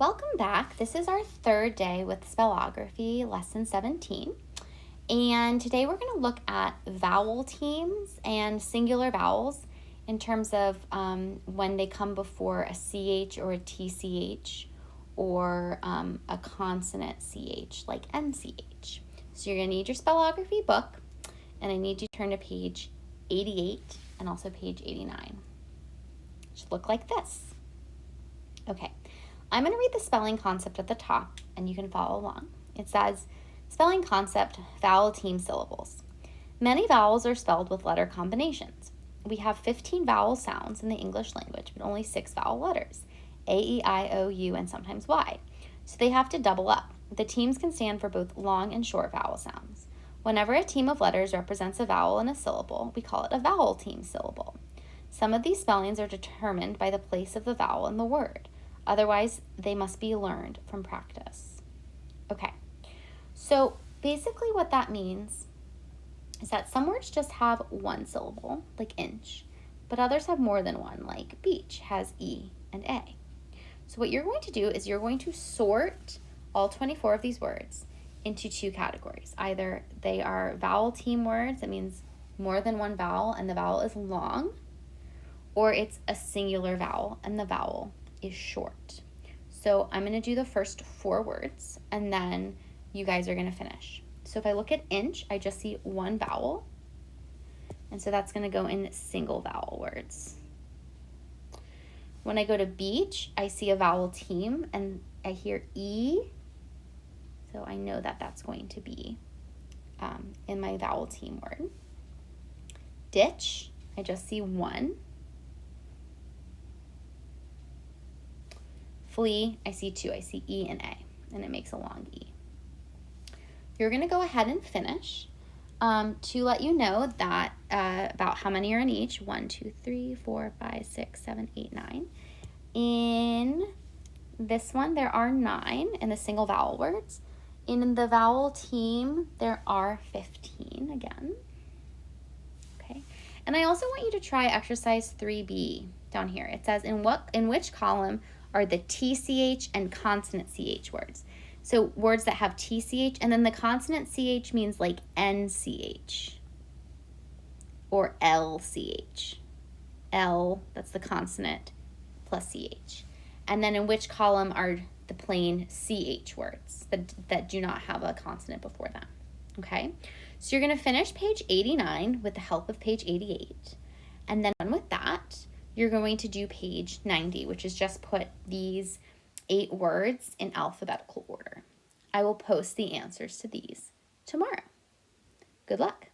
Welcome back. This is our third day with spellography, lesson 17. And today we're going to look at vowel teams and singular vowels in terms of when they come before a CH or a TCH or a consonant CH like NCH. So you're going to need your spellography book, and I need you to turn to page 88 and also page 89. It should look like this. Okay. I'm going to read the spelling concept at the top, and you can follow along. It says, spelling concept, vowel team syllables. Many vowels are spelled with letter combinations. We have 15 vowel sounds in the English language, but only 6 vowel letters, A, E, I, O, U, and sometimes Y. So they have to double up. The teams can stand for both long and short vowel sounds. Whenever a team of letters represents a vowel in a syllable, we call it a vowel team syllable. Some of these spellings are determined by the place of the vowel in the word. Otherwise, they must be learned from practice. Okay, so basically what that means is that some words just have one syllable, like inch, but others have more than one, like beach has E and A. So what you're going to do is you're going to sort all 24 of these words into 2 categories. Either they are vowel team words, that means more than one vowel and the vowel is long, or it's a singular vowel and the vowel is short. So I'm going to do the first 4 words, and then you guys are going to finish. So if I look at inch, I just see one vowel, and so that's going to go in single vowel words. When I go to beach, I see a vowel team, and I hear E, so I know that that's going to be in my vowel team word. Ditch, I just see one. Flee, I see 2. I see E and A, and it makes a long E. You're going to go ahead and finish to let you know that about how many are in each. 1, 2, 3, 4, 5, 6, 7, 8, 9. In this one, there are 9 in the single vowel words. In the vowel team, there are 15 again. Okay, and I also want you to try exercise 3B down here. It says, in which column are the TCH and consonant CH words? So words that have TCH, and then the consonant CH means like NCH or LCH. L, that's the consonant, plus CH. And then in which column are the plain CH words that do not have a consonant before them? Okay, so you're going to finish page 89 with the help of page 88. And then with that, you're going to do page 90, which is just put these 8 words in alphabetical order. I will post the answers to these tomorrow. Good luck.